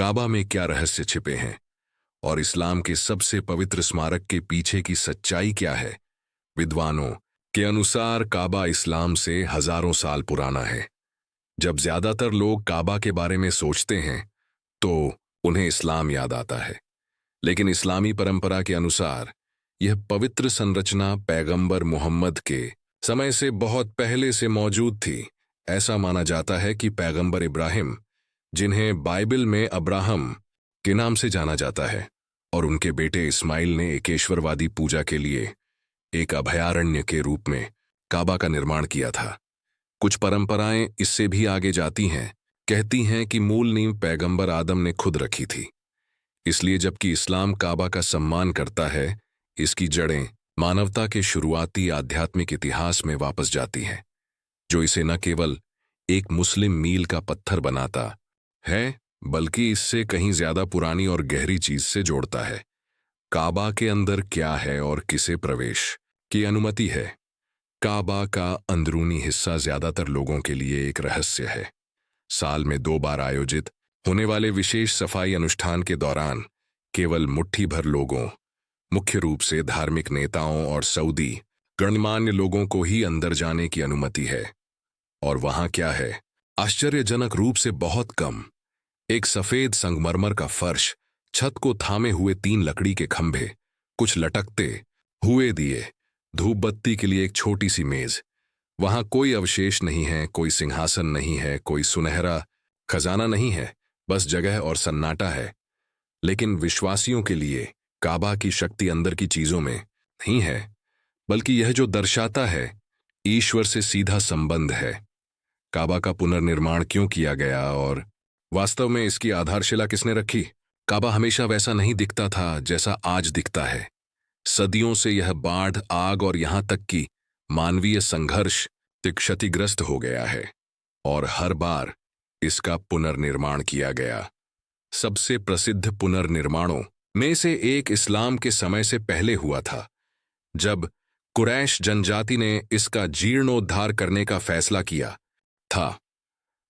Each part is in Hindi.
काबा में क्या रहस्य छिपे हैं और इस्लाम के सबसे पवित्र स्मारक के पीछे की सच्चाई क्या है। विद्वानों के अनुसार काबा इस्लाम से हजारों साल पुराना है। जब ज्यादातर लोग काबा के बारे में सोचते हैं तो उन्हें इस्लाम याद आता है, लेकिन इस्लामी परंपरा के अनुसार यह पवित्र संरचना पैगंबर मोहम्मद के समय से बहुत पहले से मौजूद थी। ऐसा माना जाता है कि पैगंबर इब्राहिम, जिन्हें बाइबल में अब्राहम के नाम से जाना जाता है, और उनके बेटे इस्माइल ने एकेश्वरवादी पूजा के लिए एक अभयारण्य के रूप में काबा का निर्माण किया था। कुछ परंपराएं इससे भी आगे जाती हैं, कहती हैं कि मूल नींव पैगंबर आदम ने खुद रखी थी। इसलिए जबकि इस्लाम काबा का सम्मान करता है, इसकी जड़ें मानवता के शुरुआती आध्यात्मिक इतिहास में वापस जाती हैं, जो इसे न केवल एक मुस्लिम मील का पत्थर बनाता है बल्कि इससे कहीं ज्यादा पुरानी और गहरी चीज से जोड़ता है। काबा के अंदर क्या है और किसे प्रवेश की अनुमति है। काबा का अंदरूनी हिस्सा ज्यादातर लोगों के लिए एक रहस्य है। साल में 2 बार आयोजित होने वाले विशेष सफाई अनुष्ठान के दौरान केवल मुट्ठी भर लोगों, मुख्य रूप से धार्मिक नेताओं और सऊदी गणमान्य लोगों को ही अंदर जाने की अनुमति है। और वहां क्या है? आश्चर्यजनक रूप से बहुत कम। एक सफेद संगमरमर का फर्श, छत को थामे हुए 3 लकड़ी के खंभे, कुछ लटकते हुए दिए, धूप बत्ती के लिए एक छोटी सी मेज। वहां कोई अवशेष नहीं है, कोई सिंहासन नहीं है, कोई सुनहरा खजाना नहीं है, बस जगह और सन्नाटा है। लेकिन विश्वासियों के लिए काबा की शक्ति अंदर की चीजों में नहीं है, बल्कि यह जो दर्शाता है ईश्वर से सीधा संबंध है। काबा का पुनर्निर्माण क्यों किया गया और वास्तव में इसकी आधारशिला किसने रखी? काबा हमेशा वैसा नहीं दिखता था जैसा आज दिखता है। सदियों से यह बाढ़, आग और यहां तक कि मानवीय संघर्ष से क्षतिग्रस्त हो गया है, और हर बार इसका पुनर्निर्माण किया गया। सबसे प्रसिद्ध पुनर्निर्माणों में से एक इस्लाम के समय से पहले हुआ था, जब कुरैश जनजाति ने इसका जीर्णोद्धार करने का फैसला किया था।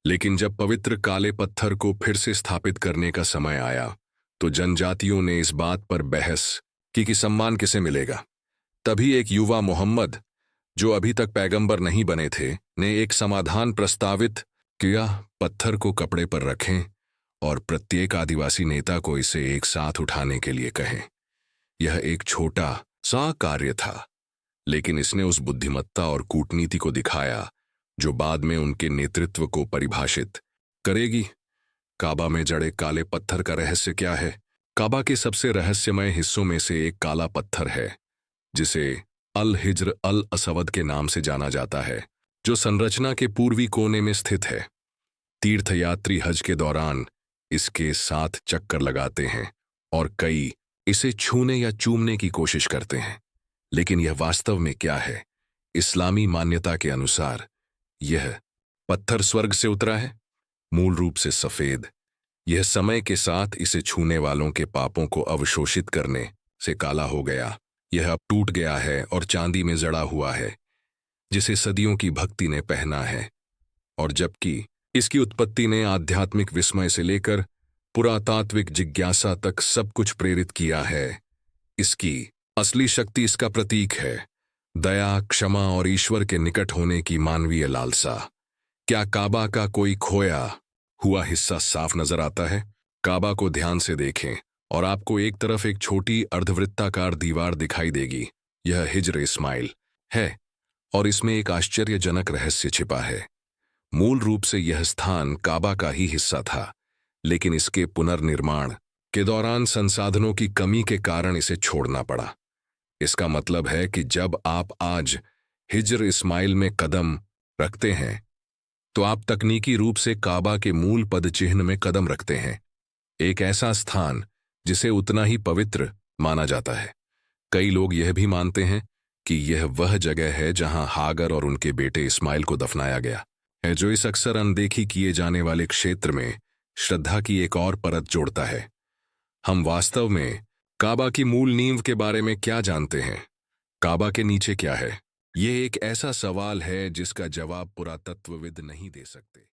लेकिन जब पवित्र काले पत्थर को फिर से स्थापित करने का समय आया तो जनजातियों ने इस बात पर बहस की कि सम्मान किसे मिलेगा। तभी एक युवा मोहम्मद, जो अभी तक पैगंबर नहीं बने थे, ने एक समाधान प्रस्तावित किया। पत्थर को कपड़े पर रखें और प्रत्येक आदिवासी नेता को इसे एक साथ उठाने के लिए कहें। यह एक छोटा सा कार्य था, लेकिन इसने उस बुद्धिमत्ता और कूटनीति को दिखाया जो बाद में उनके नेतृत्व को परिभाषित करेगी। काबा में जड़े काले पत्थर का रहस्य क्या है? काबा के सबसे रहस्यमय हिस्सों में से एक काला पत्थर है, जिसे अल हिज्र अल असवद के नाम से जाना जाता है, जो संरचना के पूर्वी कोने में स्थित है। तीर्थयात्री हज के दौरान इसके 7 चक्कर लगाते हैं और कई इसे छूने या चूमने की कोशिश करते हैं। लेकिन यह वास्तव में क्या है? इस्लामी मान्यता के अनुसार यह पत्थर स्वर्ग से उतरा है, मूल रूप से सफेद। यह समय के साथ इसे छूने वालों के पापों को अवशोषित करने से काला हो गया। यह अब टूट गया है और चांदी में जड़ा हुआ है, जिसे सदियों की भक्ति ने पहना है। और जबकि इसकी उत्पत्ति ने आध्यात्मिक विस्मय से लेकर पुरातात्विक जिज्ञासा तक सब कुछ प्रेरित किया है, इसकी असली शक्ति इसका प्रतीक है, दया, क्षमा और ईश्वर के निकट होने की मानवीय लालसा। क्या काबा का कोई खोया हुआ हिस्सा साफ नजर आता है? काबा को ध्यान से देखें और आपको एक तरफ एक छोटी अर्धवृत्ताकार दीवार दिखाई देगी। यह हिज्र इस्माइल है और इसमें एक आश्चर्यजनक रहस्य छिपा है। मूल रूप से यह स्थान काबा का ही हिस्सा था, लेकिन इसके पुनर्निर्माण के दौरान संसाधनों की कमी के कारण इसे छोड़ना पड़ा। इसका मतलब है कि जब आप आज हिज्र इस्माइल में कदम रखते हैं तो आप तकनीकी रूप से काबा के मूल पद चिन्ह में कदम रखते हैं, एक ऐसा स्थान जिसे उतना ही पवित्र माना जाता है। कई लोग यह भी मानते हैं कि यह वह जगह है जहां हागर और उनके बेटे इस्माइल को दफनाया गया है, जो इस अक्सर अनदेखी किए जाने वाले क्षेत्र में श्रद्धा की एक और परत जोड़ता है। हम वास्तव में काबा की मूल नींव के बारे में क्या जानते हैं? काबा के नीचे क्या है? यह एक ऐसा सवाल है जिसका जवाब पुरातत्वविद नहीं दे सकते।